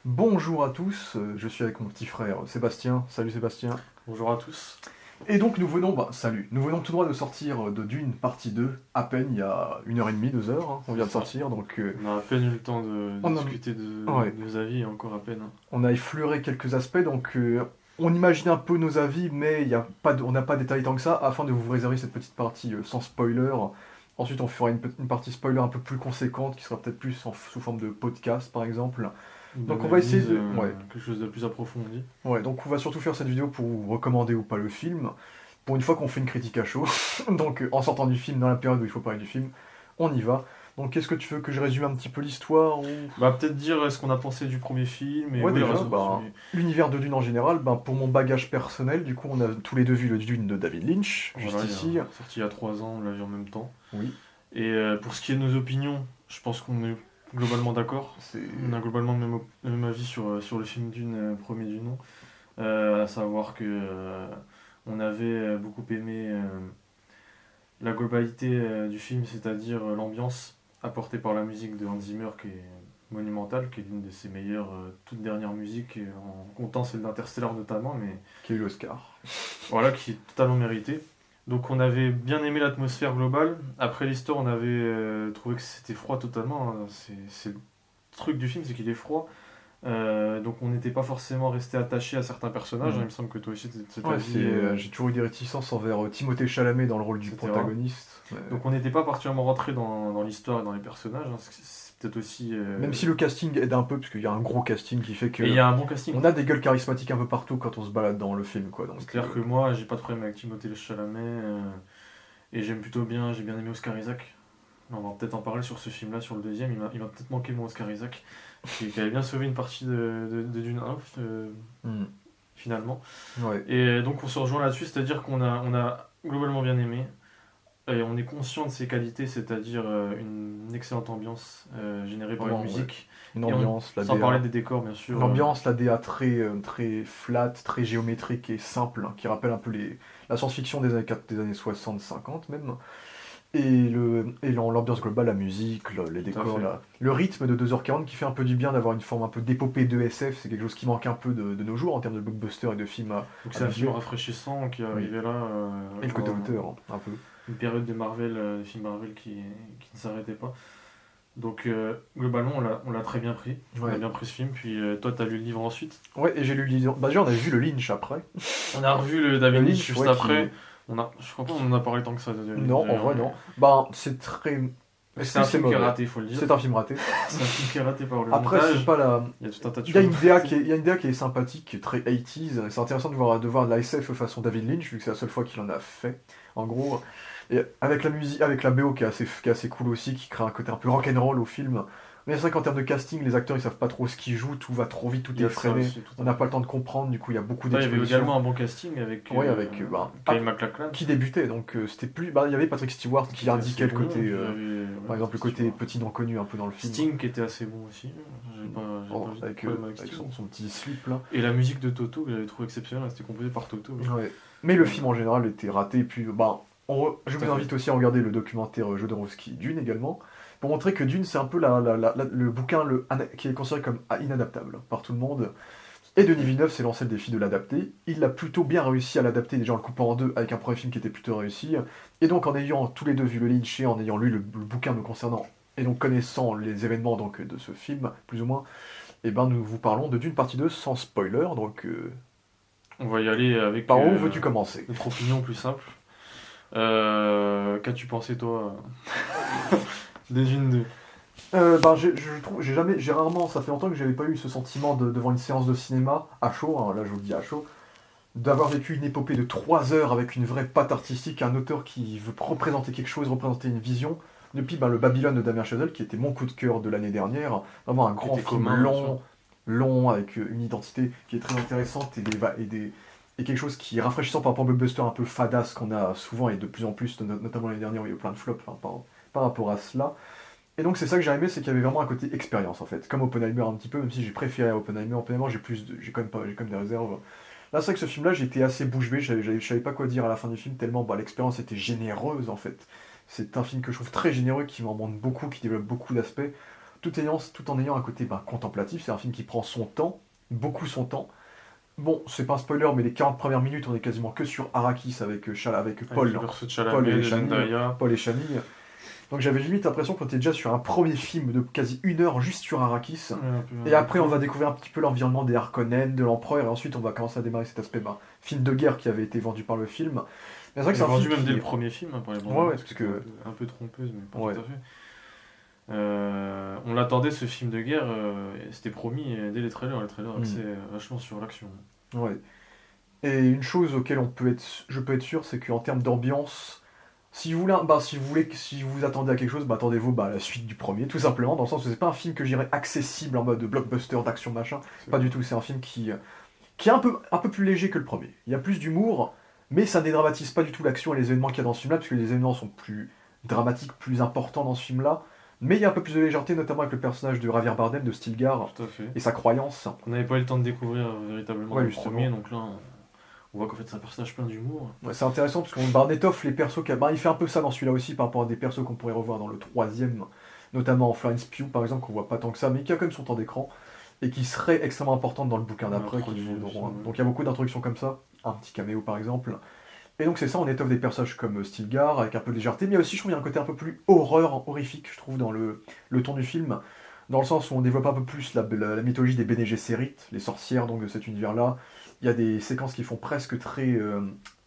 Bonjour à tous, je suis avec mon petit frère Sébastien. Salut Sébastien. Bonjour à tous. Et donc nous venons tout droit de sortir de Dune partie 2, à peine il y a 1h30, 2 heures, hein, on C'est vient de ça. sortir, donc On a à peine eu le temps de on a, discuter ouais, de nos avis, encore à peine, hein. on a effleuré quelques aspects, donc on imagine un peu nos avis, mais il y a pas on n'a pas détaillé tant que ça, afin de vous réserver cette petite partie sans spoiler. Ensuite on fera une partie spoiler un peu plus conséquente, qui sera peut-être plus sous forme de podcast par exemple. Donc on va essayer D'analyse, de... Ouais. quelque chose de plus approfondi. Ouais, donc on va surtout faire cette vidéo pour vous recommander ou pas le film. Pour une fois qu'on fait une critique à chaud, donc en sortant du film, dans la période où il faut parler du film, on y va. Donc qu'est-ce que tu veux que je résume un petit peu l'histoire ou... Bah peut-être dire ce qu'on a pensé du premier film et Ouais, oui, déjà, résumé. l'univers de Dune en général, pour mon bagage personnel, du coup on a tous les deux vu le Dune de David Lynch, juste Voilà, ici. sorti il y a 3 ans, on l'a vu en même temps. Oui, Et pour ce qui est de nos opinions, je pense qu'on est globalement d'accord. c'est... On a globalement le même avis sur le film Dune, premier du nom. À savoir que on avait beaucoup aimé la globalité du film, c'est-à-dire l'ambiance apportée par la musique de Hans Zimmer qui est monumentale, qui est l'une de ses meilleures toutes dernières musiques, en comptant celle d'Interstellar notamment, mais qui a eu l'Oscar. voilà, qui est totalement méritée. Donc on avait bien aimé l'atmosphère globale. Après l'histoire, on avait trouvé que c'était froid totalement, hein. C'est le truc du film, c'est qu'il est froid. Donc on n'était pas forcément resté attaché à certains personnages, hein. Il me semble que toi aussi cet Ouais, avis. j'ai toujours eu des réticences envers Timothée Chalamet dans le rôle du Etc. protagoniste. Donc on n'était pas particulièrement rentré dans l'histoire et dans les personnages, hein. C'est peut-être aussi. Même si le casting aide un peu, parce qu'il y a un gros casting qui fait que... Et il y a un bon casting. On a des gueules charismatiques un peu partout quand on se balade dans le film, quoi. Donc, C'est clair que moi, j'ai pas de problème avec Timothée Chalamet. Et j'ai bien aimé Oscar Isaac. On va peut-être en parler sur ce film-là, sur le deuxième. Il m'a peut-être manqué mon Oscar Isaac, qui avait bien sauvé une partie de Dune 1, finalement. ouais. Et donc on se rejoint là-dessus, c'est-à-dire on a globalement bien aimé. Et on est conscient de ses qualités, c'est-à-dire une excellente ambiance générée par Vraiment, une musique. Une Et ambiance, la sans DA. parler des décors, bien sûr. L'ambiance, la DA très flat, très géométrique et simple, hein, qui rappelle un peu la science-fiction des années 60-50 même. Et l'ambiance globale, la musique, les Tout à décors, fait. le rythme de 2h40 qui fait un peu du bien d'avoir une forme un peu d'épopée de SF, c'est quelque chose qui manque un peu de nos jours en termes de blockbuster et de films Donc à c'est un film visuel. rafraîchissant qui est Oui. arrivé là Et le côté dans auteur, hein, un peu. une période de Marvel, de films Marvel qui ne s'arrêtait pas. Donc globalement on l'a très bien pris. On a Ouais. bien pris ce film. Puis toi t'as lu le livre ensuite. Ouais, et j'ai lu l'idée. Bah, déjà, on avait vu le Lynch après. On a revu le Le David Lynch Lynch, juste ouais, après. Je crois pas qu'on en a parlé tant que ça. Non, en vrai, non. Bah, c'est très. Est-ce C'est que un c'est film qui est mauvais? raté, il faut le dire. C'est un film raté. C'est un film qui est raté par le Après, c'est montage. pas la. Il y a tout un tas de Il y a choses. une DA qui est, il y a une DA qui est sympathique, qui est très 80s. C'est intéressant de voir de la SF façon David Lynch, vu que c'est la seule fois qu'il en a fait. En gros, et avec la musique, avec la BO qui est assez cool aussi, qui crée un côté un peu rock'n'roll au film. Mais c'est vrai qu'en termes de casting, les acteurs ils savent pas trop ce qu'ils jouent, tout va trop vite, tout Il y est a ça effréné. aussi, tout On à n'a fait. pas le temps de comprendre, du coup il y a beaucoup Ouais, il y avait d'expositions. également un bon casting avec Ouais, avec Kyle MacLachlan. qui débutait, donc c'était plus. Bah, il y avait Patrick Stewart qui C'était indiquait assez le bon, côté. puis il y avait, Par exemple, le côté Stewart. petit non connu un peu dans le film. Sting qui était assez bon aussi. J'ai Oh, pas vu de avec problème avec avec Sting. son petit slip là. Et la musique de Toto que j'avais trouvé exceptionnelle, c'était composé par Toto. Ouais. Mais le film en général était raté. Et puis, bah, je Tout à vous fait. invite aussi à regarder le documentaire Jodorowsky Dune également, pour montrer que Dune c'est un peu le bouquin qui est considéré comme inadaptable par tout le monde. Et Denis Villeneuve s'est lancé le défi de l'adapter. Il a plutôt bien réussi à l'adapter, déjà en le coupant en deux avec un premier film qui était plutôt réussi. Et donc en ayant tous les deux vu le Lynch et en ayant lu le bouquin nous concernant, et donc connaissant les événements donc, de ce film, plus ou moins, et ben nous vous parlons de Dune partie 2 sans spoiler. Donc On va y aller avec par où veux-tu commencer? notre opinion plus simple. Qu'as-tu pensé toi des Dune 2? Je trouve, j'ai rarement, ça fait longtemps que j'avais pas eu ce sentiment devant une séance de cinéma à chaud, hein, là je vous le dis à chaud, d'avoir vécu une épopée de 3 heures avec une vraie patte artistique, un auteur qui veut représenter quelque chose, représenter une vision. Depuis le Babylone de Damien Chazelle, qui était mon coup de cœur de l'année dernière, vraiment un grand Était film commun, bien sûr. long, avec une identité qui est très intéressante et quelque chose qui est rafraîchissant par rapport au blockbuster un peu fadasse qu'on a souvent et de plus en plus, notamment l'année dernière où il y a eu plein de flops, hein, par rapport à cela. Et donc c'est ça que j'ai aimé, c'est qu'il y avait vraiment un côté expérience en fait, comme Oppenheimer un petit peu, même si j'ai préféré Oppenheimer. Oppenheimer j'ai quand même des réserves. Là c'est vrai que ce film-là j'étais assez bouche bée, je savais pas quoi dire à la fin du film tellement l'expérience était généreuse en fait. C'est un film que je trouve très généreux, qui m'en montre beaucoup, qui développe beaucoup d'aspects. tout en ayant un côté contemplatif. C'est un film qui prend son temps, beaucoup son temps. Bon, c'est pas un spoiler, mais les 40 premières minutes, on est quasiment que sur Arrakis avec Avec Paul, le perso de Paul Chalamet, et de Chani. Zendaya. Paul et Chani. Donc j'avais limite l'impression qu'on était déjà sur un premier film de quasi 1 heure juste sur Arrakis. Ouais, un peu- Et après, on va découvrir un petit peu l'environnement des Harkonnen, de l'Empereur, et ensuite on va commencer à démarrer cet aspect film de guerre qui avait été vendu par le film. Mais c'est vrai que Il c'est est un vendu film même qui... dès le premier film, hein, pour les bandes Ouais, ouais, annonces, parce qui que... étaient un peu trompeuses, mais pas Ouais. tout à fait. On l'attendait ce film de guerre, et c'était promis dès les trailers. Les trailers axaient vachement sur l'action. Ouais. Et une chose auquel je peux être sûr, c'est qu'en termes d'ambiance, si vous attendez à quelque chose, attendez-vous à la suite du premier, tout simplement, dans le sens où c'est pas un film que j'irais accessible en mode blockbuster d'action machin, pas du tout. C'est un film qui est un peu plus léger que le premier. Il y a plus d'humour, mais ça ne dédramatise pas du tout l'action et les événements qu'il y a dans ce film-là, parce que les événements sont plus dramatiques, plus importants dans ce film-là. Mais il y a un peu plus de légèreté, notamment avec le personnage de Javier Bardem, de Stilgar, Tout à fait. et sa croyance. On n'avait pas eu le temps de découvrir véritablement Ouais, le justement. premier, donc là, on voit qu'en fait c'est un personnage plein d'humour. Ouais, c'est intéressant parce qu'on étoffe les persos. Il fait un peu ça dans celui-là aussi par rapport à des persos qu'on pourrait revoir dans le troisième, notamment Florence Pugh par exemple, qu'on voit pas tant que ça, mais qui a quand même son temps d'écran et qui serait extrêmement importante dans le bouquin d'après. Introduit aussi, ouais. Donc il y a beaucoup d'introductions comme ça, un petit caméo par exemple. Et donc c'est ça, on étoffe des personnages comme Stilgar avec un peu de légèreté, mais aussi je trouve qu'il y a un côté un peu plus horrifique, je trouve, dans le ton du film, dans le sens où on développe un peu plus la mythologie des Bene Gesserit, les sorcières donc de cet univers-là. Il y a des séquences qui font presque très...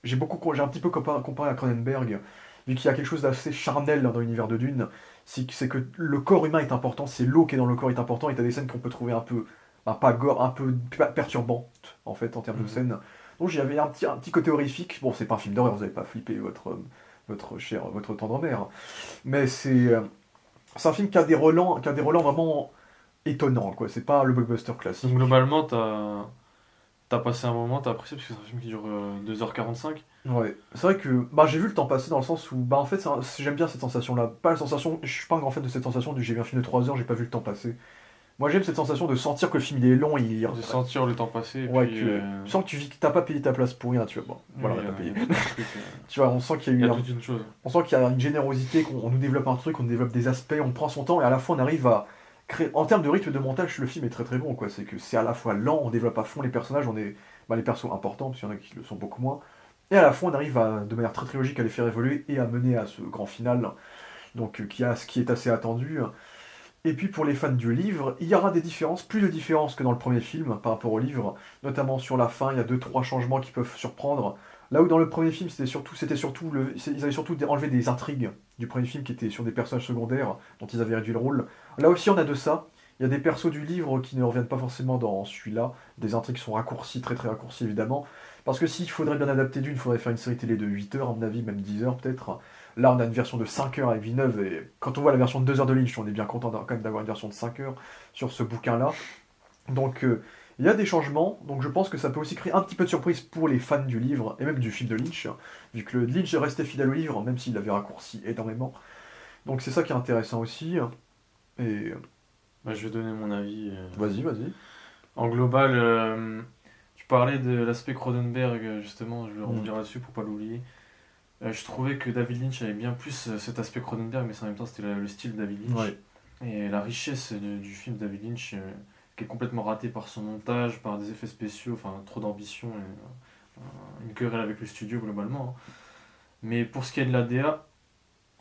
j'ai un petit peu comparé à Cronenberg, vu qu'il y a quelque chose d'assez charnel dans l'univers de Dune, c'est que le corps humain est important, c'est l'eau qui est dans le corps est important, et t'as des scènes qu'on peut trouver un peu, pas gore, un peu perturbantes, en fait, en termes de scènes. Donc j'avais un petit côté horrifique. Bon, c'est pas un film d'horreur, vous n'allez pas flipper votre tendre mère. Mais c'est un film qui a des relents vraiment étonnants, quoi. C'est pas le blockbuster classique. Donc globalement, t'as passé un moment, t'as apprécié, parce que c'est un film qui dure 2h45. Ouais, c'est vrai que j'ai vu le temps passer dans le sens où en fait j'aime bien cette sensation là, pas la sensation, je suis pas un grand fan de cette sensation du j'ai vu un film de 3 heures, j'ai pas vu le temps passer. Moi j'aime cette sensation de sentir que le film il est long, De sentir le temps passer, et ouais, puis... tu sens que t'as pas payé ta place pour rien, tu vois. Bon, voilà, oui, t'as payé. il y a un truc, Tu vois, on sent qu'il y a il y eu a toute une chose. on sent qu'il y a une générosité, qu'on nous développe un truc, on développe des aspects, on prend son temps et à la fois on arrive à créer. En termes de rythme de montage, le film est très très bon, quoi. C'est que c'est à la fois lent, on développe à fond les personnages, on est les persos importants, parce qu'il y en a qui le sont beaucoup moins, et à la fois on arrive de manière très très logique à les faire évoluer et à mener à ce grand final, donc qui est assez attendu. Et puis pour les fans du livre, il y aura des différences, plus de différences que dans le premier film par rapport au livre, notamment sur la fin, il y a 2-3 changements qui peuvent surprendre. Là où dans le premier film, ils avaient surtout enlevé des intrigues du premier film qui étaient sur des personnages secondaires dont ils avaient réduit le rôle. Là aussi, on a de ça. Il y a des persos du livre qui ne reviennent pas forcément dans celui-là. Des intrigues sont raccourcies, très très raccourcies évidemment. Parce que s'il faudrait bien adapter d'une, il faudrait faire une série télé de 8 heures, à mon avis, même 10 heures peut-être. Là, on a une version de 5 heures avec Villeneuve, et quand on voit la version de 2 heures de Lynch, on est bien content quand même d'avoir une version de 5 heures sur ce bouquin-là. Donc, il y a des changements, donc je pense que ça peut aussi créer un petit peu de surprise pour les fans du livre, et même du film de Lynch, vu que Lynch est resté fidèle au livre, même s'il l'avait raccourci énormément. Donc c'est ça qui est intéressant aussi. Et Je vais donner mon avis. vas-y. En global, tu parlais de l'aspect Cronenberg, justement, je vais rebondir là-dessus pour pas l'oublier. Je trouvais que David Lynch avait bien plus cet aspect Cronenberg, mais en même temps c'était le style de David Lynch. Ouais. Et la richesse du film de David Lynch, qui est complètement raté par son montage, par des effets spéciaux, enfin trop d'ambition, et une querelle avec le studio globalement. Hein. Mais pour ce qui est de la DA,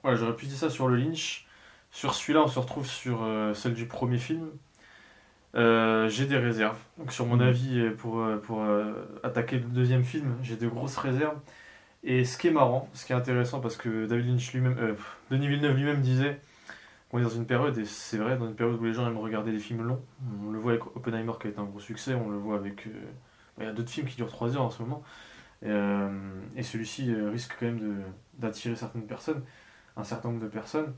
voilà, j'aurais pu dire ça sur le Lynch. Sur celui-là, on se retrouve sur celle du premier film. J'ai des réserves. Donc sur mon avis, pour attaquer le deuxième film, j'ai de grosses réserves. Et ce qui est marrant, ce qui est intéressant, parce que David Lynch lui-même, Denis Villeneuve lui-même disait qu'on est dans une période, et c'est vrai, dans une période où les gens aiment regarder des films longs. On le voit avec Oppenheimer qui a été un gros succès, on le voit avec... il y a d'autres films qui durent 3 heures en ce moment. Et celui-ci risque quand même d'attirer certaines personnes, un certain nombre de personnes,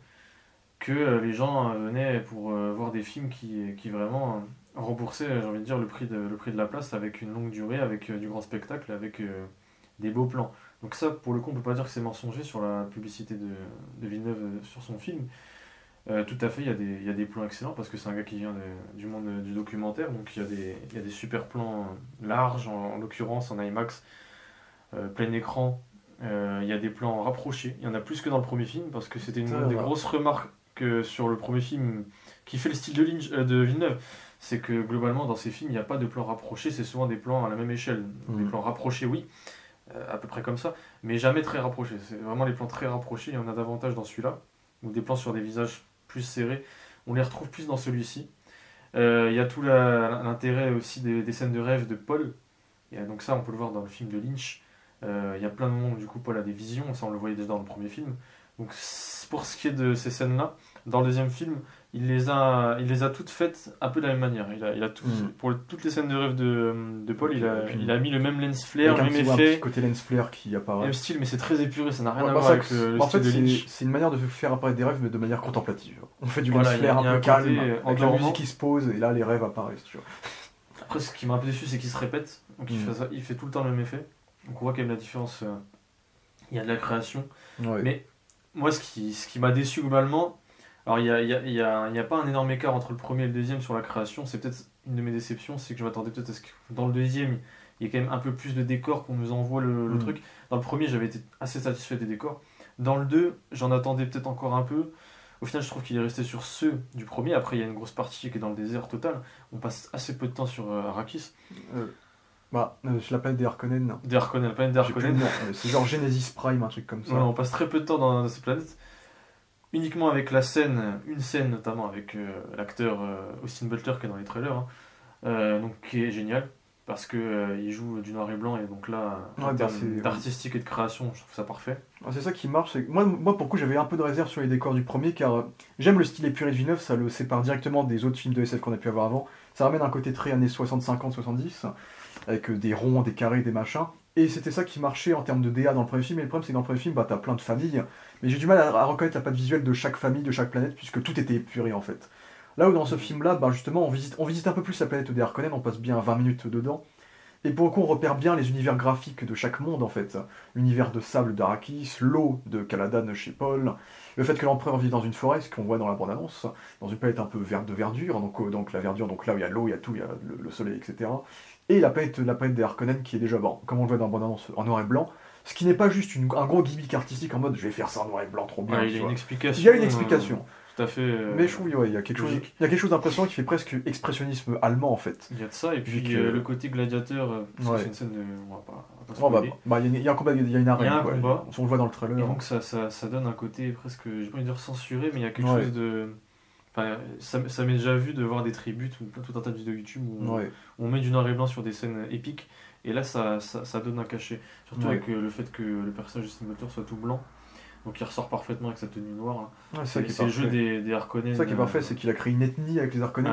que les gens venaient pour voir des films qui vraiment remboursaient, j'ai envie de dire, le prix de la place, avec une longue durée, avec du grand spectacle, avec des beaux plans. Donc ça, pour le coup, on peut pas dire que c'est mensonger sur la publicité de Villeneuve sur son film. Tout à fait, il y a des plans excellents, parce que c'est un gars qui vient du monde du documentaire, donc il y a des super plans larges, en l'occurrence en IMAX, plein écran. Il y a des plans rapprochés, il y en a plus que dans le premier film, parce que c'était une des grosses remarques sur le premier film, qui fait le style de Villeneuve. C'est que globalement, dans ses films, il n'y a pas de plans rapprochés, c'est souvent des plans à la même échelle. Des plans rapprochés, oui, à peu près comme ça, mais jamais très rapprochés. C'est vraiment les plans très rapprochés, il y en a davantage dans celui-là, ou des plans sur des visages plus serrés. On les retrouve plus dans celui-ci. Il y a tout l'intérêt aussi des scènes de rêve de Paul. Et donc ça, on peut le voir dans le film de Lynch. Il y a plein de moments où du coup Paul a des visions, ça on le voyait déjà dans le premier film. Donc pour ce qui est de ces scènes-là, dans le deuxième film, il les a toutes faites un peu de la même manière. Il a tout, pour toutes les scènes de rêve de Paul, il a mis le même lens flare, le même un effet, petit côté lens flare qui apparaît. même style, mais c'est très épuré, ça n'a rien Ouais, à bah, voir avec le en style fait, de Lynch. c'est une manière de faire apparaître des rêves, mais de manière contemplative. On fait du Voilà, lens il y a- flare il y a un un peu calme, côté avec la endormant. musique qui se pose, et là les rêves apparaissent. Tu vois. Après, ce qui m'a un peu déçu, c'est qu'il se répète. Donc il fait tout le temps le même effet. Donc on voit quand même la différence. Il y a de la création. Ouais. Mais moi, ce qui m'a déçu globalement, alors il y a pas un énorme écart entre le premier et le deuxième sur la création. C'est peut-être une de mes déceptions, c'est que je m'attendais peut-être à ce que dans le deuxième, il y ait quand même un peu plus de décors, qu'on nous envoie le truc. Dans le premier, j'avais été assez satisfait des décors. Dans le 2, j'en attendais peut-être encore un peu. Au final, je trouve qu'il est resté sur ceux du premier. Après, il y a une grosse partie qui est dans le désert total. On passe assez peu de temps sur Arrakis. Je l'appelle des Harkonnen. Des Harkonnen, la planète des J'ai plus le Harkonnen. nom. C'est genre Genesis Prime, un truc comme ça. Ouais, on passe très peu de temps dans cette planète. Uniquement avec une scène notamment avec l'acteur Austin Butler qui est dans les trailers, hein, donc qui est génial parce que il joue du noir et blanc et donc là en termes d'artistique et de création, je trouve ça parfait. C'est ça qui marche. Moi, pour le coup, j'avais un peu de réserve sur les décors du premier car j'aime le style épuré de Villeneuve, ça le sépare directement des autres films de SF qu'on a pu avoir avant. Ça ramène un côté très années 60, 50, 70 avec des ronds, des carrés, des machins. Et c'était ça qui marchait en termes de DA dans le premier film. Et le problème, c'est que dans le premier film, t'as plein de familles. Mais j'ai du mal à reconnaître la patte visuelle de chaque famille, de chaque planète, puisque tout était épuré en fait. Là où dans ce film-là, justement, on visite un peu plus la planète des Harkonnen, on passe bien 20 minutes dedans. Et pour le coup, on repère bien les univers graphiques de chaque monde en fait. L'univers de sable d'Arrakis, l'eau de Caladan chez Paul, le fait que l'empereur vit dans une forêt, ce qu'on voit dans la bande-annonce, dans une planète un peu verte de verdure, donc la verdure, donc là où il y a l'eau, il y a tout, il y a le soleil, etc. Et la planète des Harkonnen qui est déjà, comme on le voit dans la bande-annonce, en noir et blanc, ce qui n'est pas juste un gros gimmick artistique en mode je vais faire ça en noir et blanc, trop bien. Ouais, il y a une explication. Il y a une explication. Tout à fait. Mais je trouve il y a quelque chose d'impressionnant qui fait presque expressionnisme allemand en fait. Il y a de ça, et puis le côté gladiateur, parce que c'est une scène de. On va pas spoiler. Il y a un combat, il y a une arène. Il y a un combat. On le voit dans le trailer. Et donc ça donne un côté presque, j'ai pas envie de dire censuré, mais il y a quelque chose de. Enfin, ça m'est déjà vu de voir des tributes ou tout un tas de vidéos YouTube où on met du noir et blanc sur des scènes épiques, et là ça donne un cachet. Surtout avec le fait que le personnage de Steven Butler soit tout blanc. Donc il ressort parfaitement avec sa tenue noire. C'est le jeu des Harkonnen. C'est ça qui est parfait, c'est qu'il a créé une ethnie avec les Harkonnen,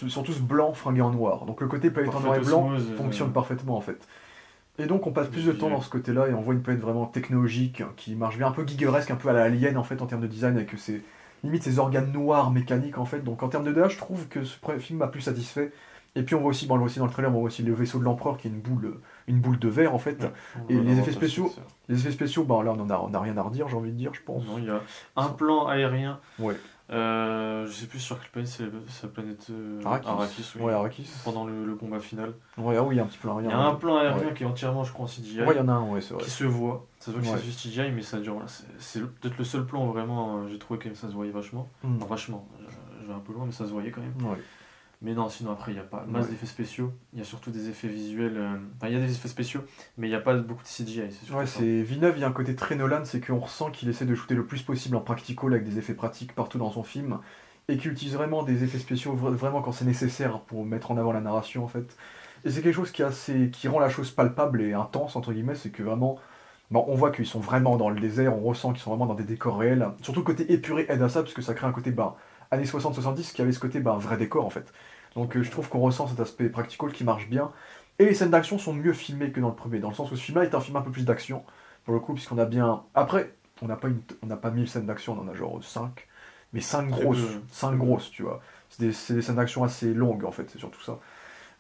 ils sont tous blancs, fringués en noir. Donc le côté planète en noir et blanc fonctionne parfaitement en fait. Et donc on passe plus de temps dans ce côté-là et on voit une planète vraiment technologique qui marche bien, un peu gigeresque, un peu à la Alien en fait en termes de design, avec ses organes noirs mécaniques en fait. Donc en termes de DA, je trouve que ce film m'a plus satisfait. Et puis on voit aussi dans le trailer, on voit aussi le vaisseau de l'empereur qui est une boule de verre en fait. Et les effets spéciaux, là on a rien à redire, j'ai envie de dire, je pense. Non, il y a un plan aérien. Ouais. Je sais plus sur quelle planète, c'est la planète Arrakis. Oui. Ouais, Arrakis. Pendant le combat final. Ouais, il y a un petit plan aérien. Il y a un plan aérien qui est entièrement, je crois, en CGI. Ouais, il y en a un, c'est vrai. Qui se voit. Ça se voit que c'est juste CGI, mais ça dure. C'est peut-être le seul plan où vraiment j'ai trouvé que ça se voyait vachement. Enfin, vachement. Je vais un peu loin, mais ça se voyait quand même. Ouais. Mais non, sinon après, il n'y a pas masse d'effets spéciaux. Il y a surtout des effets visuels. Enfin, il y a des effets spéciaux, mais il n'y a pas beaucoup de CGI. C'est Villeneuve, il y a un côté très Nolan, c'est qu'on ressent qu'il essaie de shooter le plus possible en practical avec des effets pratiques partout dans son film, et qu'il utilise vraiment des effets spéciaux vraiment quand c'est nécessaire pour mettre en avant la narration en fait. Et c'est quelque chose qui rend la chose palpable et intense, entre guillemets, c'est que vraiment, on voit qu'ils sont vraiment dans le désert, on ressent qu'ils sont vraiment dans des décors réels. Surtout le côté épuré aide à ça, parce que ça crée un côté années 60-70 qui avait ce côté vrai décor en fait. Donc je trouve qu'on ressent cet aspect practical qui marche bien. Et les scènes d'action sont mieux filmées que dans le premier, dans le sens où ce film-là est un film un peu plus d'action, pour le coup, puisqu'on a bien... Après, on n'a pas 1000 scènes d'action, on en a genre 5. Mais 5 grosses, tu vois. C'est des scènes d'action assez longues, en fait, c'est surtout ça.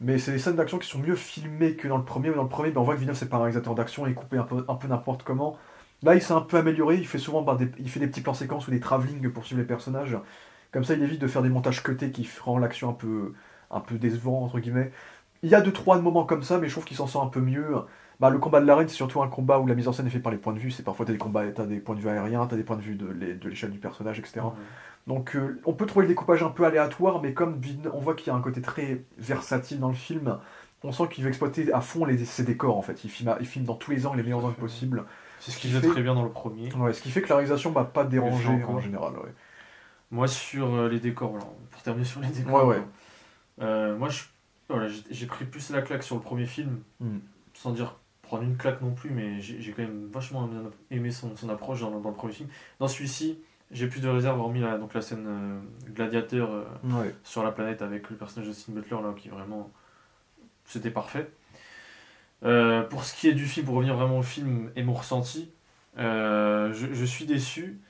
Mais c'est des scènes d'action qui sont mieux filmées que dans le premier. Dans le premier, on voit que Villeneuve, c'est pas un réalisateur d'action, il est coupé un peu n'importe comment. Là, il s'est un peu amélioré, il fait souvent il fait des petits plans séquences ou des travelling pour suivre les personnages. Comme ça, il évite de faire des montages cutés qui rendent l'action un peu décevant, entre guillemets. Il y a 2-3 moments comme ça, mais je trouve qu'il s'en sort un peu mieux. Bah, le combat de l'arène, c'est surtout un combat où la mise en scène est faite par les points de vue. C'est parfois t'as des combats, t'as des points de vue aériens, t'as des points de vue de l'échelle du personnage, etc. Ouais. Donc on peut trouver le découpage un peu aléatoire, mais comme on voit qu'il y a un côté très versatile dans le film, on sent qu'il veut exploiter à fond ses décors en fait. Il filme dans tous les angles, les meilleurs angles possibles. C'est ce qu'il faisait très bien dans le premier. Ouais, ce qui fait que la réalisation m'a pas dérangé encore. en général. Ouais. Moi, sur les décors, voilà, pour terminer sur les décors, Ouais. moi, voilà, j'ai pris plus la claque sur le premier film, sans dire prendre une claque non plus, mais j'ai quand même vachement bien aimé son approche dans le premier film. Dans celui-ci, j'ai plus de réserve, hormis donc la scène gladiateur sur la planète avec le personnage de Austin Butler, là, qui vraiment. C'était parfait. Pour ce qui est du film, pour revenir vraiment au film et mon ressenti, je suis déçu.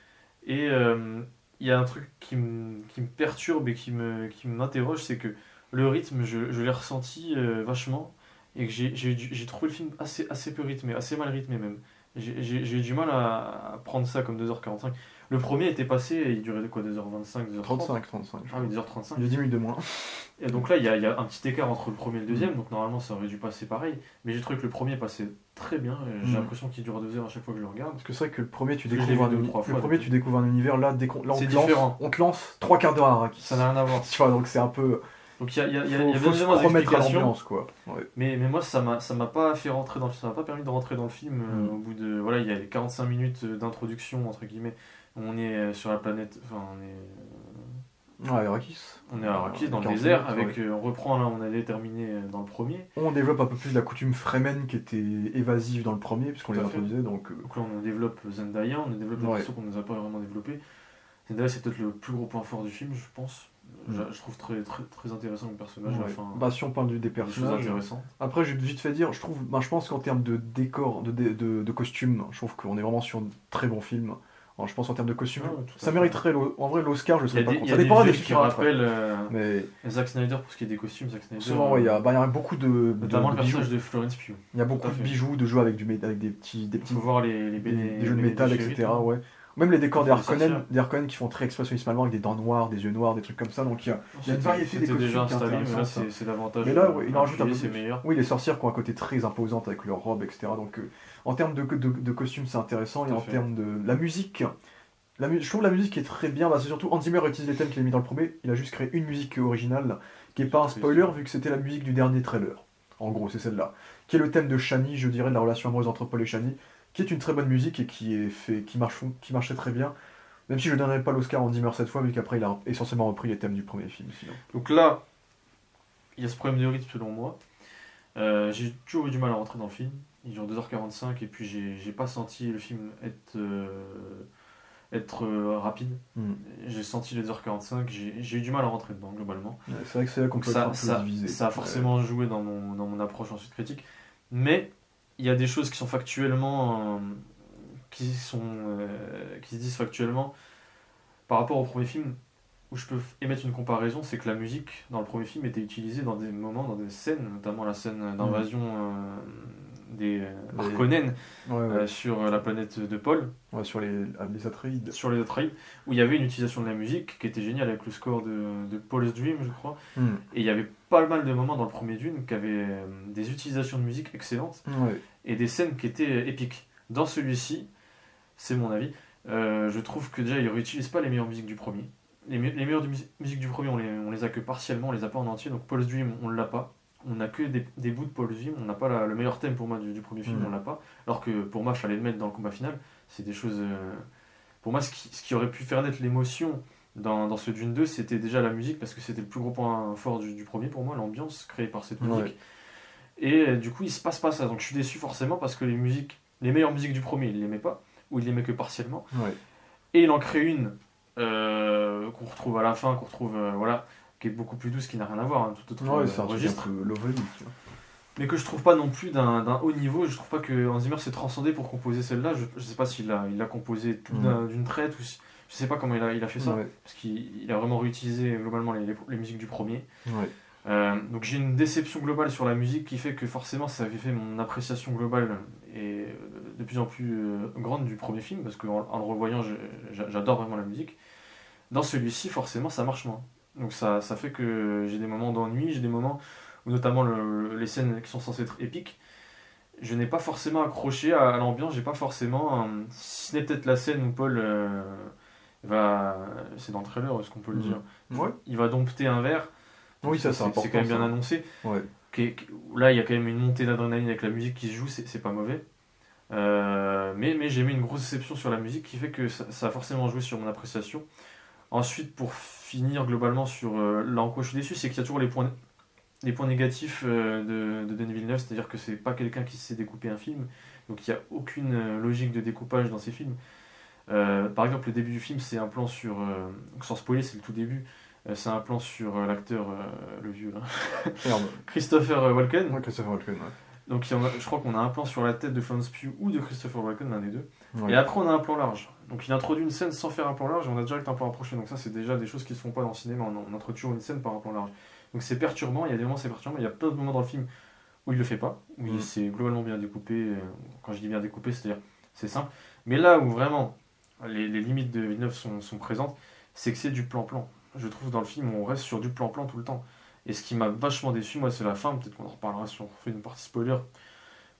Et il y a un truc qui me perturbe et qui m'interroge, c'est que le rythme, je l'ai ressenti vachement. Et que j'ai trouvé le film assez peu rythmé, assez mal rythmé même. J'ai eu du mal à prendre ça comme 2h45. Le premier était passé et il durait quoi, 2h25, 2h30 35. Ah oui, 2h35. Il y a 10 minutes de moins. Et donc là, il y a un petit écart entre le premier et le deuxième, donc normalement ça aurait dû passer pareil. Mais j'ai trouvé que le premier passait très bien. J'ai l'impression qu'il dure 2 heures à chaque fois que je le regarde. Parce que c'est vrai que le premier, tu Je l'ai découvres vu 2 ou 3 fois, tu découvres un univers. Là, C'est différent. On te lance 3 quarts d'heure à Arrakis. Ça n'a rien à voir. Tu vois, donc c'est un peu. Donc il y a faut se besoin remettre à d'explications. l'ambiance, quoi. Ouais. Mais moi, ça m'a pas fait rentrer dans le film, ça m'a pas permis de rentrer dans le film. Au bout de. Voilà, il y a les 45 minutes d'introduction, entre guillemets. On est sur la planète. Enfin, Ouais, Arrakis. On est à Arrakis, dans le désert, avec, on reprend là, on avait terminé dans le premier. On développe un peu plus la coutume Fremen qui était évasive dans le premier, puisqu'on les introduisait. Donc là, on développe Zendaya, on développe des persos qu'on ne nous a pas vraiment développés. Zendaya, c'est peut-être le plus gros point fort du film, je pense. Je trouve très intéressant le personnage. Bah, si on parle des personnages. Après, je vais vite fait dire, je pense qu'en termes de décor, de costumes, je trouve qu'on est vraiment sur un très bon film. Alors, je pense en termes de costume, ça mériterait en vrai l'Oscar, je serais pas contre. Ça dépend des films qui rappellent Zack Snyder pour ce qui est des costumes. Zack Snyder, souvent, il y a beaucoup de. Notamment le personnage de Florence Pugh. Il y a beaucoup de bijoux, de jeux avec des petits. Faut voir des jeux de métal, etc. Ouais. Même les décors des Harkonnen qui font très expressionnisme allemand avec des dents noires, des yeux noirs, des trucs comme ça. Donc il y a une variété des costumes. Déjà installé, mais là c'est l'avantage. Mais là, il en rajoute un peu. C'est meilleur. Oui, les sorcières qui ont un côté très imposant avec leurs robes, etc. Donc en termes de costumes, c'est intéressant. Et en termes de la musique. Je trouve la musique est très bien, c'est surtout Hans Zimmer utilise les thèmes qu'il a mis dans le premier, il a juste créé une musique originale, qui est pas un spoiler vu que c'était la musique du dernier trailer. En gros, c'est celle-là. Qui est le thème de Shani, je dirais, de la relation amoureuse entre Paul et Shani, qui est une très bonne musique et qui marchait très bien. Même si je ne donnerais pas l'Oscar à Hans Zimmer cette fois, vu qu'après il a essentiellement repris les thèmes du premier film. Sinon. Donc là, il y a ce problème de rythme selon moi. J'ai toujours eu du mal à rentrer dans le film. Il dure 2h45 et puis j'ai pas senti le film être rapide. J'ai senti les 2h45, j'ai eu du mal à rentrer dedans globalement. Ouais, c'est vrai que c'est là qu'on peut être un peu divisé. Ça a forcément joué dans mon approche ensuite critique. Mais il y a des choses qui sont factuellement. Qui se disent factuellement par rapport au premier film, où je peux émettre une comparaison, c'est que la musique dans le premier film était utilisée dans des moments, dans des scènes, notamment la scène d'invasion des Harkonnen sur la planète de Paul. Ouais, sur les Atreides. Sur les Atreides, où il y avait une utilisation de la musique qui était géniale avec le score de Paul's Dream, je crois. Et il y avait pas mal de moments dans le premier Dune qui avaient des utilisations de musique excellentes et des scènes qui étaient épiques. Dans celui-ci, c'est mon avis, je trouve que déjà ils réutilisent pas les meilleures musiques du premier. Les meilleures musiques du premier, on les a que partiellement, on les a pas en entier. Donc Paul's Dream, on l'a pas. On a que des bouts de Paul's Dream, on n'a pas le meilleur thème pour moi du premier film, on l'a pas. Alors que pour moi, il fallait le mettre dans le combat final. C'est des choses. Pour moi, ce qui aurait pu faire naître l'émotion dans ce Dune 2, c'était déjà la musique, parce que c'était le plus gros point fort du premier pour moi, l'ambiance créée par cette musique. Et du coup, il se passe pas ça. Donc je suis déçu forcément parce que les meilleures musiques du premier, il les met pas, ou il les met que partiellement. Et il en crée une qu'on retrouve à la fin, qui est beaucoup plus douce, qui n'a rien à voir, tout autre registre. Mais que je trouve pas non plus d'un haut niveau. Je trouve pas que Hans Zimmer s'est transcendé pour composer celle-là. Je sais pas s'il l'a composé tout d'une traite, ou je sais pas comment il a fait ça, parce qu'il a vraiment réutilisé globalement les musiques du premier. Donc j'ai une déception globale sur la musique qui fait que forcément ça avait fait mon appréciation globale et de plus en plus grande du premier film, parce qu'en le revoyant j'adore vraiment la musique. Dans celui-ci forcément ça marche moins, donc ça fait que j'ai des moments d'ennui, j'ai des moments ou notamment les scènes qui sont censées être épiques, je n'ai pas forcément accroché à l'ambiance, j'ai pas forcément. Si ce n'est peut-être la scène où Paul va. C'est dans le trailer, est-ce qu'on peut le dire? Ouais. Il va dompter un verre. Oui, ça c'est important. C'est quand même bien ça. annoncé. Ouais. Là, il y a quand même une montée d'adrénaline avec la musique qui se joue, c'est pas mauvais. Mais j'ai mis une grosse déception sur la musique qui fait que ça a forcément joué sur mon appréciation. Ensuite, pour finir globalement sur là en quoi je suis déçu, c'est qu'il y a toujours les points négatifs de Denis Villeneuve, c'est-à-dire que c'est pas quelqu'un qui sait découper un film, donc il n'y a aucune logique de découpage dans ses films. Par exemple, le début du film, c'est un plan sur. Sans spoiler, c'est le tout début. C'est un plan sur l'acteur, le vieux là. Merde. Christopher Walken. Ouais, Christopher Walken, ouais. Donc je crois qu'on a un plan sur la tête de Florence Pugh ou de Christopher Walken, l'un des deux. Ouais. Et après, on a un plan large. Donc il introduit une scène sans faire un plan large et on a direct un plan rapproché. Donc ça, c'est déjà des choses qui se font pas dans le cinéma. On introduit toujours une scène par un plan large. Donc c'est perturbant. Il y a des moments c'est perturbant. Il y a plein de moments dans le film où il le fait pas, où c'est globalement bien découpé. Quand je dis bien découpé, c'est-à-dire c'est simple. Mais là où vraiment les limites de Villeneuve sont présentes, c'est que c'est du plan-plan. Je trouve dans le film on reste sur du plan-plan tout le temps. Et ce qui m'a vachement déçu, moi, c'est la fin. Peut-être qu'on en reparlera si on fait une partie spoiler.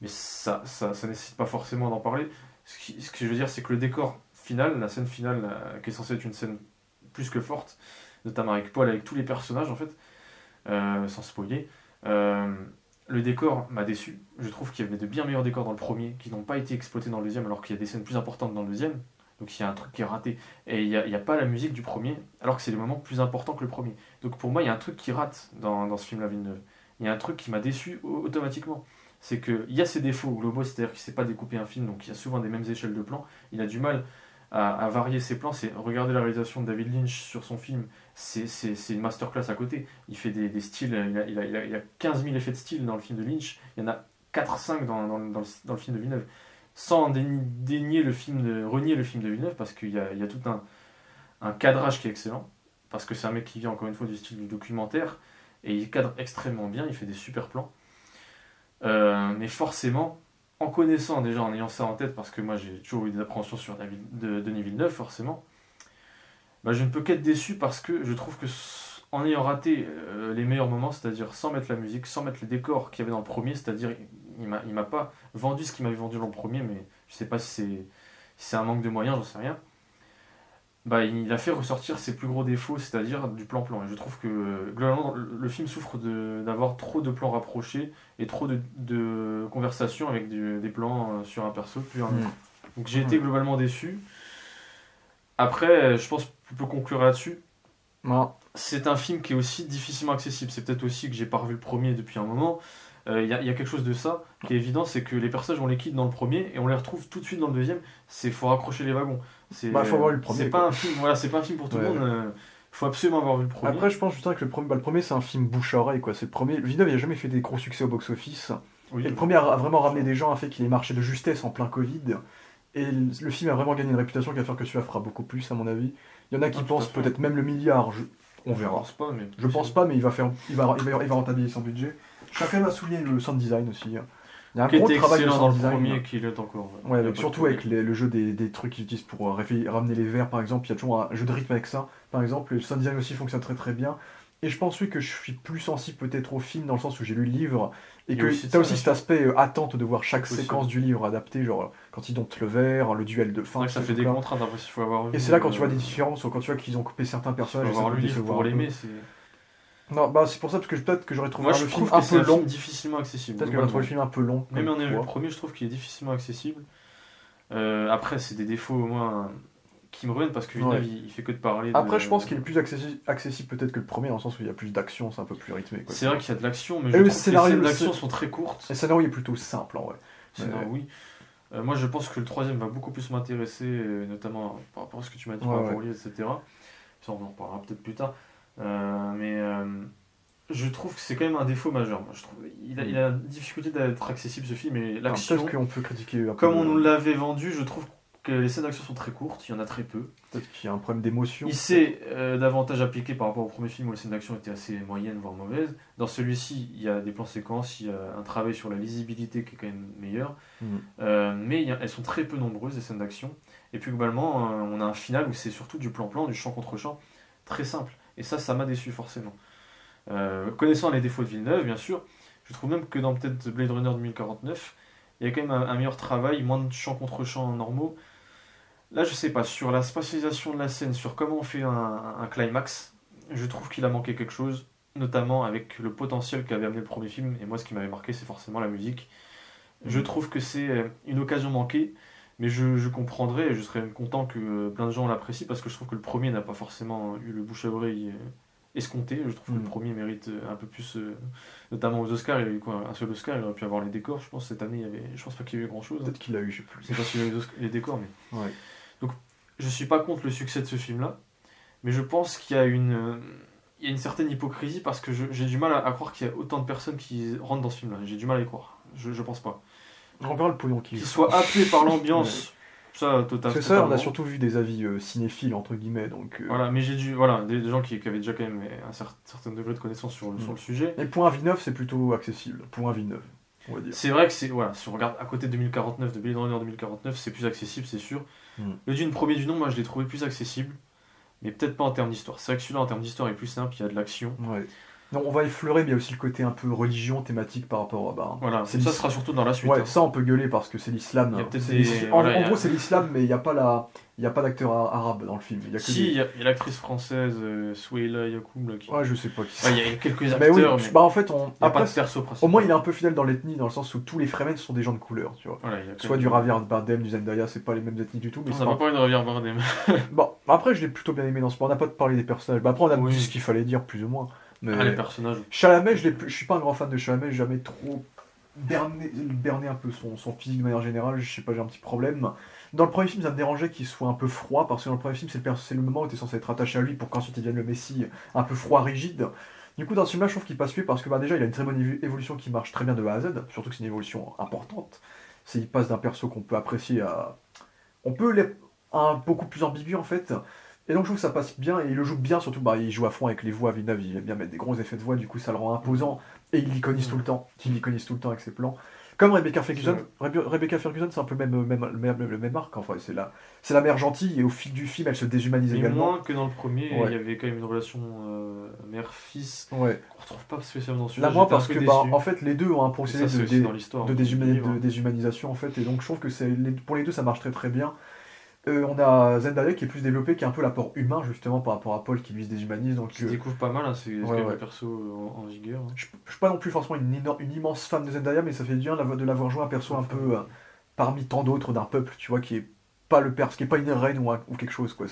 Mais ça nécessite pas forcément d'en parler. Ce que je veux dire, c'est que le décor final, la scène finale, qui est censée être une scène plus que forte, notamment avec Paul, avec tous les personnages, en fait, sans spoiler, le décor m'a déçu. Je trouve qu'il y avait de bien meilleurs décors dans le premier, qui n'ont pas été exploités dans le deuxième, alors qu'il y a des scènes plus importantes dans le deuxième. Donc il y a un truc qui est raté. Et il n'y a pas la musique du premier, alors que c'est les moments plus importants que le premier. Donc pour moi, il y a un truc qui rate dans ce film-là, Villeneuve. Il y a un truc qui m'a déçu automatiquement. C'est qu'il y a ses défauts globaux, c'est-à-dire qu'il ne sait pas découper un film, donc il y a souvent des mêmes échelles de plans. Il a du mal à varier ses plans. Regardez la réalisation de David Lynch sur son film, c'est une masterclass à côté. Il fait des styles, il y a 15 000 effets de style dans le film de Lynch, il y en a 4-5 dans le film de Villeneuve. Sans renier le film de Villeneuve, parce qu'il y a tout un cadrage qui est excellent, parce que c'est un mec qui vient encore une fois du style du documentaire, et il cadre extrêmement bien, il fait des super plans. Mais forcément, en connaissant déjà, en ayant ça en tête, parce que moi j'ai toujours eu des appréhensions sur Denis Villeneuve, forcément, bah, je ne peux qu'être déçu parce que je trouve que en ayant raté les meilleurs moments, c'est-à-dire sans mettre la musique, sans mettre les décors qu'il y avait dans le premier, c'est-à-dire il m'a pas vendu ce qu'il m'avait vendu dans le premier, mais je sais pas si c'est un manque de moyens, j'en sais rien. Bah, il a fait ressortir ses plus gros défauts, c'est-à-dire du plan-plan. Et je trouve que globalement, le film souffre d'avoir trop de plans rapprochés et trop de conversations avec des plans sur un perso puis un autre. Donc j'ai été globalement déçu. Après, je pense qu'on peut conclure là-dessus. C'est un film qui est aussi difficilement accessible. C'est peut-être aussi que j'ai pas revu le premier depuis un moment. Il y a quelque chose de ça qui est évident, c'est que les personnages on les quitte dans le premier et on les retrouve tout de suite dans le deuxième. Faut raccrocher les wagons. Faut avoir eu le premier. C'est pas un film, voilà, c'est pas un film pour tout le monde. Faut absolument avoir vu le premier. Après, je pense justement que le premier c'est un film bouche à oreille, quoi. C'est le premier. Villeneuve il a jamais fait des gros succès au box-office. Oui. Et le premier a vraiment ramené des gens, a fait qu'il ait marché de justesse en plein Covid. Et le film a vraiment gagné une réputation qui va faire que celui-là fera beaucoup plus, à mon avis. Il y en a qui pensent peut-être même le milliard. On verra. Je pense pas, mais il va rentabiliser son budget. Chacun va souligner le sound design aussi. Il y a un gros travail de sound design. Premier qui l'est encore. Ouais, surtout avec le jeu des trucs qu'ils utilisent pour ramener les verres, par exemple. Il y a toujours un jeu de rythme avec ça, par exemple. Le sound design aussi fonctionne très très bien. Et je pense oui que je suis plus sensible peut-être au film dans le sens où j'ai lu le livre et que t'as aussi cet aspect attente de voir chaque séquence du livre adapté, genre quand ils domptent le verre, le duel de fin. C'est vrai que ça fait des contraintes après s'il faut avoir vu. Et c'est là quand tu vois des différences, ou quand tu vois qu'ils ont coupé certains personnages. Faut avoir lu le livre pour l'aimer, c'est. Non, bah c'est pour ça parce que peut-être que j'aurais trouvé le film un peu long, difficilement accessible. Peut-être que j'aurais trouvé le film un peu long. Même en ayant vu le premier, je trouve qu'il est difficilement accessible. Après, c'est des défauts au moins qui me reviennent parce que il fait que de parler. Après, je pense qu'il est plus accessible peut-être que le premier dans le sens où il y a plus d'action, c'est un peu plus rythmé. C'est vrai qu'il y a de l'action, mais je trouve que les scènes d'action sont très courtes. Le scénario est plutôt simple en vrai. Oui. Moi, je pense que le troisième va beaucoup plus m'intéresser, notamment par rapport à ce que tu m'as dit par rapport au livre, etc. Ça, on en reparlera peut-être plus tard. Je trouve que c'est quand même un défaut majeur. Moi, je trouve il a la difficulté d'être accessible ce film et l'action. Peut-être qu'on peut critiquer. Comme on nous l'avait vendu, je trouve que les scènes d'action sont très courtes, il y en a très peu. Peut-être qu'il y a un problème d'émotion. Il s'est davantage appliqué par rapport au premier film où les scènes d'action étaient assez moyennes, voire mauvaises. Dans celui-ci, il y a des plans séquences, il y a un travail sur la lisibilité qui est quand même meilleur. Mais elles sont très peu nombreuses, les scènes d'action. Et puis globalement, on a un final où c'est surtout du plan-plan, du champ contre champ, très simple. Et ça m'a déçu forcément. Connaissant les défauts de Villeneuve, bien sûr, je trouve même que dans peut-être Blade Runner 2049, il y a quand même un meilleur travail, moins de champs contre champs normaux. Là, je sais pas, sur la spatialisation de la scène, sur comment on fait un climax, je trouve qu'il a manqué quelque chose, notamment avec le potentiel qu'avait amené le premier film. Et moi, ce qui m'avait marqué, c'est forcément la musique. Je trouve que c'est une occasion manquée, mais je comprendrais et je serais même content que plein de gens l'apprécient parce que je trouve que le premier n'a pas forcément eu le bouche à oreille escompté. Je trouve que le premier mérite un peu plus, notamment aux Oscars. Il a eu quoi, un seul Oscar, il aurait pu avoir les décors. Je pense cette année, je pense pas qu'il y ait eu grand chose. Peut-être qu'il l'a eu, je sais plus. Je sais pas s'il a eu les décors, mais. Ouais. Donc, je suis pas contre le succès de ce film-là, mais je pense qu'il y a il y a une certaine hypocrisie parce que j'ai du mal à croire qu'il y a autant de personnes qui rentrent dans ce film-là. J'ai du mal à y croire. Je pense pas. On verra le pognon qu'il Soit happé par l'ambiance, ça, totalement. C'est ça, on a surtout vu des avis cinéphiles, entre guillemets. Donc, Voilà, mais voilà, des gens qui avaient déjà quand même un certain degré de connaissance sur le sujet. Et pour un Villeneuve, c'est plutôt accessible. Pour un Villeneuve, on va dire. C'est vrai que voilà, si on regarde à côté de 2049, de Blade Runner 2049, c'est plus accessible, c'est sûr. Le Dune premier du nom, moi je l'ai trouvé plus accessible, mais peut-être pas en termes d'histoire. C'est vrai que celui-là, en termes d'histoire, est plus simple, il y a de l'action. Ouais. Non, on va effleurer, mais il y a aussi le côté un peu religion, thématique par rapport à. Voilà, ça sera surtout dans la suite. Ouais, ça on peut gueuler parce que c'est l'islam. En gros, c'est l'islam, mais il n'y a pas d'acteur arabe dans le film. Il y a l'actrice française Souheila Yacoub. Là, Ouais, je sais pas qui c'est. Il y a quelques acteurs, mais en fait, il n'y a pas de perso principal. Au moins, il est un peu fidèle dans l'ethnie, dans le sens où tous les Fremen sont des gens de couleur, tu vois. Voilà, soit du Javier Bardem, du Zendaya, c'est pas les mêmes ethnies du tout. Mais on n'a pas parlé de Javier Bardem. Bon, après, je l'ai plutôt bien aimé dans ce moment. On n'a pas parlé des personnages. Après, on a dit ce qu'il fallait dire, plus ou moins. Mais les personnages. Chalamet, je suis pas un grand fan de Chalamet, j'ai jamais trop berné un peu son physique de manière générale, je sais pas, j'ai un petit problème. Dans le premier film, ça me dérangeait qu'il soit un peu froid, parce que dans le premier film, c'est le moment où tu es censé être attaché à lui pour qu'ensuite il devienne le Messie, un peu froid, rigide. Du coup, dans ce film-là, je trouve qu'il passe mieux parce que déjà, il a une très bonne évolution qui marche très bien de A à Z, surtout que c'est une évolution importante. Il passe d'un perso qu'on peut apprécier à. Un beaucoup plus ambigu en fait. Et donc je trouve que ça passe bien et il le joue bien, surtout il joue à fond avec les voix, Villeneuve il aime bien mettre des gros effets de voix, du coup ça le rend imposant et il l'iconise tout le temps, avec ses plans. Comme Rebecca Ferguson, c'est un peu le même arc, enfin c'est la mère gentille et au fil du film elle se déshumanise également. Moins que dans le premier, il y avait quand même une relation mère-fils qu'on retrouve pas spécialement dans celui-là. Là moins parce que en fait les deux ont un procédé de déshumanisation en fait, et donc je trouve que pour les deux ça marche très très bien. On a Zendaya qui est plus développé, qui a un peu l'apport humain justement par rapport à Paul qui lui se déshumanise. Donc, qui découvre pas mal, c'est quand même un perso en vigueur. Je suis pas non plus forcément une immense fan de Zendaya, mais ça fait du bien de l'avoir joué un perso un peu parmi tant d'autres d'un peuple, tu vois, qui est pas qui est pas une reine ou quelque chose, quoi.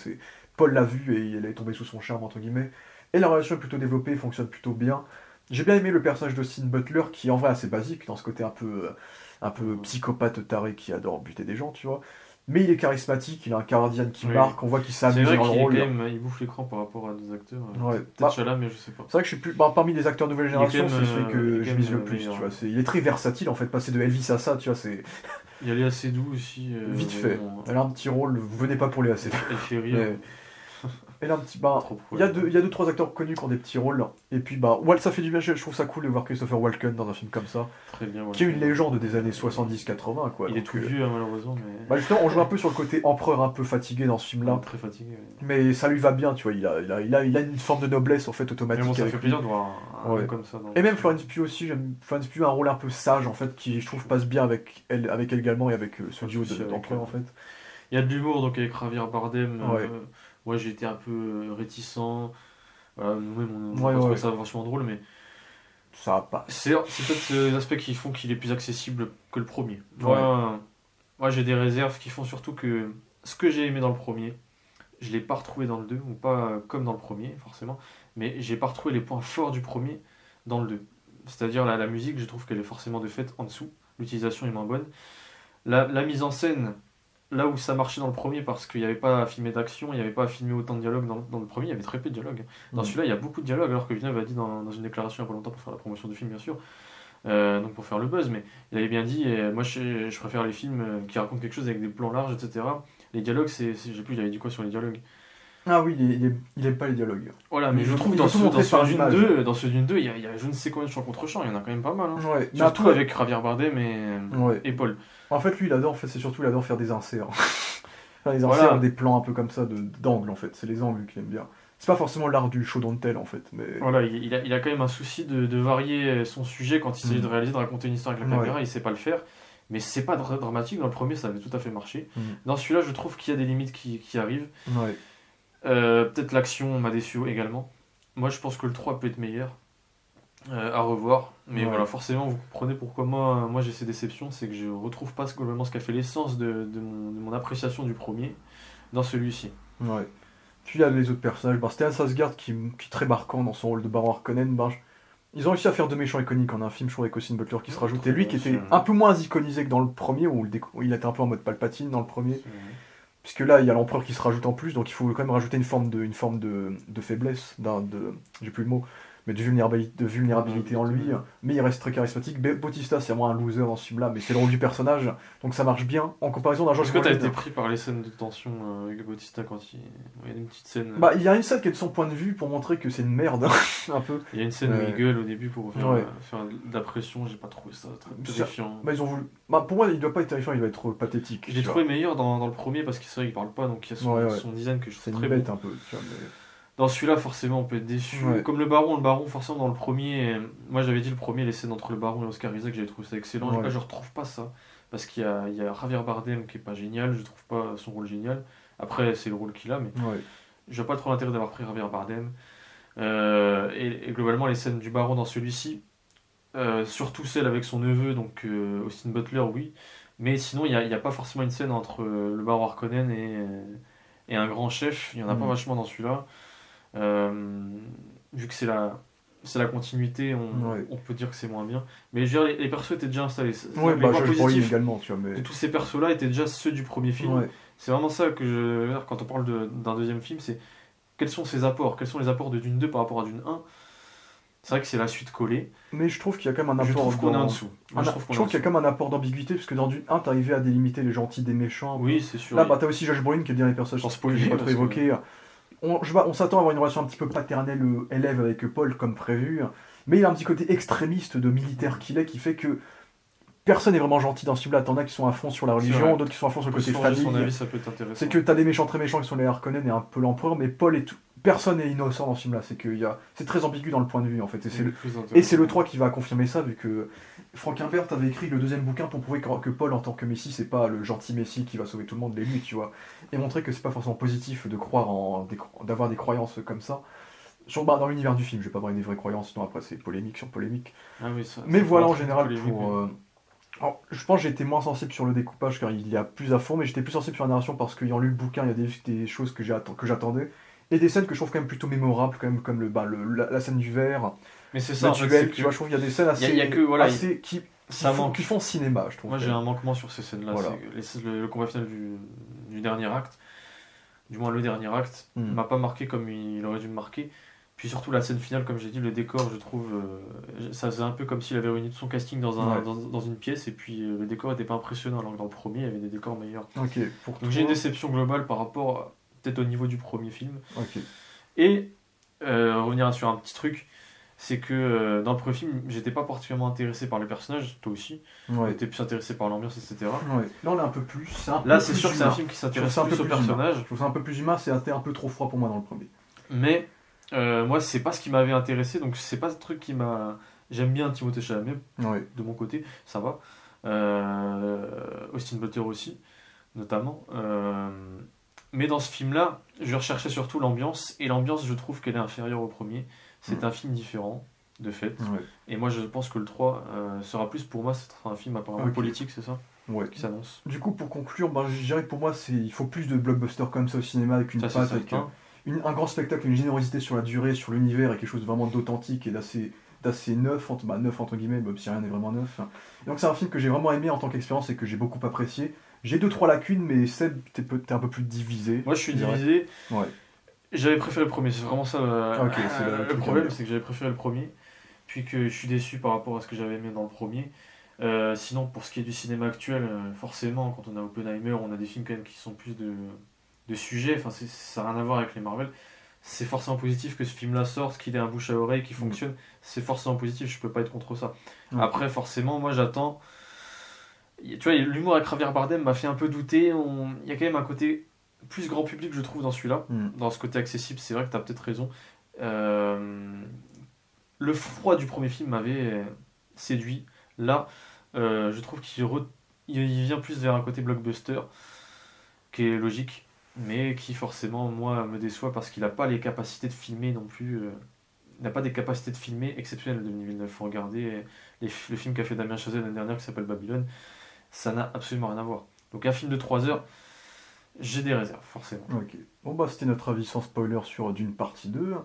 Paul l'a vu et elle est tombée sous son charme, entre guillemets. Et la relation est plutôt développée, fonctionne plutôt bien. J'ai bien aimé le personnage d'Austin Butler, qui en vrai assez basique, dans ce côté un peu psychopathe taré qui adore buter des gens, tu vois. Mais il est charismatique, il a un cardian qui marque, on voit qu'il s'amuse dans le rôle. Il bouffe l'écran par rapport à des acteurs. Peut-être Chala, mais je sais pas. C'est vrai que je suis plus. Parmi les acteurs nouvelle génération, c'est celui que je mise le plus. Tu vois. Il est très versatile en fait, passer de Elvis à ça, tu vois. Il y a Léa Seydoux aussi. Vite fait. Elle a un petit rôle, vous venez pas pour Léa Seydoux. Elle fait rire. Elle a un petit. Il y a deux, trois acteurs connus qui ont des petits rôles. Et puis, ça fait du bien, je trouve ça cool de voir Christopher Walken dans un film comme ça. Très bien, qui est une légende des années 70-80, quoi. Il est tout vieux, malheureusement. Mais... justement, on joue un peu sur le côté empereur un peu fatigué dans ce film-là. Très fatigué. Mais ça lui va bien, tu vois. Il a une forme de noblesse, en fait, automatique. Mais ça fait plaisir de voir un homme comme ça. Et même Florence Pugh aussi, Florence Pugh a un rôle un peu sage, en fait, qui, je trouve, passe bien avec elle également et avec ce duo d'empereur, en fait. Il y a de l'humour, donc avec Javier Bardem. Moi j'ai été un peu réticent. Voilà, nous-mêmes on trouve ça vachement drôle, mais ça va pas. C'est peut-être les aspects qui font qu'il est plus accessible que le premier. Moi j'ai des réserves qui font surtout que ce que j'ai aimé dans le premier, je l'ai pas retrouvé dans le 2, ou pas comme dans le premier forcément, mais j'ai pas retrouvé les points forts du premier dans le 2. C'est-à-dire la musique, je trouve qu'elle est forcément de fait en dessous, l'utilisation est moins bonne. La mise en scène, là où ça marchait dans le premier parce qu'il n'y avait pas à filmer d'action, il n'y avait pas à filmer autant de dialogue dans le premier, il y avait très peu de dialogue. Dans celui-là, il y a beaucoup de dialogue, alors que Villeneuve a dit dans une déclaration il n'y a pas longtemps pour faire la promotion du film, bien sûr, donc pour faire le buzz, mais il avait bien dit, moi je préfère les films qui racontent quelque chose avec des plans larges, etc. Les dialogues, je sais plus, il avait dit quoi sur les dialogues. Ah oui, il aime pas les dialogues. Voilà, mais je trouve dans ce Dune 2, il y a je ne sais combien de champs contre champs, il y en a quand même pas mal. Hein. Surtout avec Javier Bardem et Paul. En fait, lui, il adore faire des inserts. Les inserts, des plans un peu comme ça, d'angle, en fait. C'est les angles qu'il aime bien. c'est pas forcément l'art du show don't tell en fait, mais Voilà, il a quand même un souci de varier son sujet quand il s'agit de réaliser, de raconter une histoire avec la caméra, il sait pas le faire. Mais c'est pas dramatique, dans le premier ça avait tout à fait marché. Dans celui-là, je trouve qu'il y a des limites qui arrivent. Ouais. Peut-être l'action m'a déçu également. Moi, je pense que le 3 peut être meilleur. À revoir. Mais voilà, forcément, vous comprenez pourquoi moi j'ai ces déceptions. C'est que je retrouve pas globalement ce qu'a fait l'essence de mon appréciation du premier dans celui-ci. Ouais. Puis il y a les autres personnages. Stellan Skarsgård qui est très marquant dans son rôle de Baron Harkonnen. Ils ont réussi à faire deux méchants iconiques en un film, je trouve, avec Austin Butler qui se rajoute. Et lui qui était un peu moins iconisé que dans le premier, où il était un peu en mode Palpatine dans le premier. Puisque là, il y a l'empereur qui se rajoute en plus, donc il faut quand même rajouter une forme de faiblesse, j'ai plus le mot, mais de vulnérabilité en lui. Mais il reste très charismatique. Bautista, c'est vraiment un loser dans ce film-là, mais c'est le rôle du personnage, donc ça marche bien en comparaison d'un Josh Est-ce que Brolin. t'as été pris par les scènes de tension avec Bautista quand il y a une petite scène Il y a une scène qui est de son point de vue pour montrer que c'est une merde, un peu. Il y a une scène où il gueule au début pour faire de la pression, j'ai pas trouvé ça très terrifiant. Ils ont voulu... pour moi, il doit pas être terrifiant, il va être pathétique. Je l'ai trouvé meilleur dans le premier parce qu'il parle pas, donc il y a son design que je trouve très bête bon. Un peu, tu vois, mais... Dans celui-là, forcément, on peut être déçu. Comme le baron, forcément, dans le premier, moi j'avais dit le premier, les scènes entre le baron et Oscar Isaac, j'avais trouvé ça excellent. Là, je retrouve pas ça. Parce qu'il y a Javier Bardem qui est pas génial, je trouve pas son rôle génial. Après, c'est le rôle qu'il a, mais je vois pas trop l'intérêt d'avoir pris Javier Bardem. Et globalement, les scènes du baron dans celui-ci, surtout celle avec son neveu, donc Austin Butler, oui. Mais sinon, il n'y a pas forcément une scène entre le baron Harkonnen et un grand chef. Il y en a pas vachement dans celui-là. Vu que c'est la continuité, on peut dire que c'est moins bien. Mais je veux dire, les persos étaient déjà installés. Les points positifs également, tu vois, mais... de tous ces persos-là étaient déjà ceux du premier film. C'est vraiment ça que je veux dire quand on parle d'un deuxième film, c'est quels sont ses apports, quels sont les apports de Dune 2 par rapport à Dune 1. C'est vrai que c'est la suite collée. Mais je trouve qu'il y a quand même un apport. Je trouve qu'on est en dessous. Je trouve qu'il y a quand même un apport d'ambiguïté, parce que dans Dune 1, t'arrivais à délimiter les gentils des méchants. Oui, c'est sûr. Là, t'as aussi Josh Brolin qui est le dernier personnage que j'ai pas trop évoqué. On s'attend à avoir une relation un petit peu paternelle élève avec Paul comme prévu, mais il a un petit côté extrémiste de militaire qu'il est qui fait que personne n'est vraiment gentil dans ce film-là. T'en as qui sont à fond sur la religion, d'autres qui sont à fond sur le côté famille. C'est que t'as des méchants très méchants qui sont les Harkonnen et un peu l'empereur, mais personne n'est innocent dans ce film-là. C'est très ambigu dans le point de vue en fait. Et c'est le 3 qui va confirmer ça, vu que Frank Herbert avait écrit le deuxième bouquin pour prouver que Paul en tant que Messie, c'est pas le gentil Messie qui va sauver tout le monde, mais lui, tu vois. Et montrer que c'est pas forcément positif de d'avoir des croyances comme ça. Dans l'univers du film, je vais pas parler des vraies croyances, sinon après c'est polémique sur polémique. Mais voilà, en général, Alors, je pense que j'ai été moins sensible sur le découpage car il y a plus à fond, mais j'étais plus sensible sur la narration parce qu'ayant lu le bouquin, il y a des choses que j'attendais. Et des scènes que je trouve quand même plutôt mémorables, quand même, comme la scène du verre. Mais c'est ça, tu vois, je trouve qu'il y a des scènes qui font cinéma, je trouve. Moi, j'ai un manquement sur ces scènes-là. Voilà. Le combat final du dernier acte, du moins le dernier acte, m'a pas marqué comme il aurait dû me marquer. Puis surtout la scène finale, comme j'ai dit, le décor, je trouve, ça faisait un peu comme s'il avait réuni tout son casting dans une pièce, et puis le décor n'était pas impressionnant, alors que dans le premier, il y avait des décors meilleurs. Donc j'ai une déception globale par rapport peut-être au niveau du premier film. Okay. Et revenir sur un petit truc, c'est que dans le premier film, j'étais pas particulièrement intéressé par les personnages, toi aussi. J'étais plus intéressé par l'ambiance, etc. Là, on est un peu plus. Là, c'est sûr que c'est un film qui s'intéresse plus aux personnages. Je trouve ça un peu plus humain, c'était un peu trop froid pour moi dans le premier. Mais moi, c'est pas ce qui m'avait intéressé, donc c'est pas ce truc qui m'a. J'aime bien Timothée Chalamet, de mon côté, ça va. Austin Butler aussi, notamment. Mais dans ce film-là, je recherchais surtout l'ambiance, et l'ambiance, je trouve qu'elle est inférieure au premier. C'est un film différent, de fait. Et moi, je pense que le 3 sera plus, pour moi, c'est un film apparemment politique, c'est ça qui s'annonce. Du coup, pour conclure, je dirais que pour moi, il faut plus de blockbusters comme ça au cinéma, avec une patte, avec un grand spectacle, une générosité sur la durée, sur l'univers, et quelque chose vraiment d'authentique et d'assez neuf, neuf entre guillemets, même si rien n'est vraiment neuf. Et donc c'est un film que j'ai vraiment aimé en tant qu'expérience et que j'ai beaucoup apprécié. J'ai 2-3 lacunes, mais Seb, t'es un peu plus divisé. Moi, je suis divisé. J'avais préféré le premier, c'est vraiment ça. Le problème, c'est que j'avais préféré le premier, puis que je suis déçu par rapport à ce que j'avais aimé dans le premier. Sinon, pour ce qui est du cinéma actuel, forcément, quand on a Oppenheimer, on a des films quand même qui sont plus de sujets. Enfin, ça n'a rien à voir avec les Marvel. C'est forcément positif que ce film-là sorte, qu'il ait un bouche à oreille qui fonctionne. C'est forcément positif, je peux pas être contre ça. Après, forcément, moi j'attends. Tu vois, l'humour avec Javier Bardem m'a fait un peu douter. Il y a quand même un côté plus grand public, je trouve, dans celui-là. Dans ce côté accessible, c'est vrai que tu as peut-être raison. Le froid du premier film m'avait séduit. Là, je trouve il vient plus vers un côté blockbuster, qui est logique, mais qui forcément, moi, me déçoit parce qu'il n'a pas les capacités de filmer non plus. Il n'a pas des capacités de filmer exceptionnelles, Denis Villeneuve. Il faut regarder le film qu'a fait Damien Chazelle l'année dernière qui s'appelle Babylone. Ça n'a absolument rien à voir. Donc un film de 3 heures, j'ai des réserves, forcément. Ok. Bon bah c'était notre avis sans spoiler sur Dune partie 2.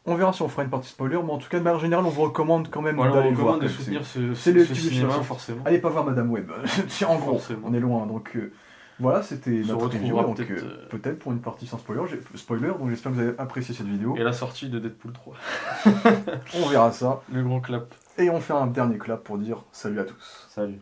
On verra si on fera une partie spoiler, mais en tout cas de manière générale on vous recommande quand même d'aller le voir. On recommande de soutenir ce cinéma, forcément. Allez pas voir Madame Web, en gros, forcément. On est loin. Donc voilà, c'était notre review. Donc peut-être pour une partie sans spoiler, donc j'espère que vous avez apprécié cette vidéo. Et la sortie de Deadpool 3. On verra ça. Le grand clap. Et on fait un dernier clap pour dire salut à tous. Salut.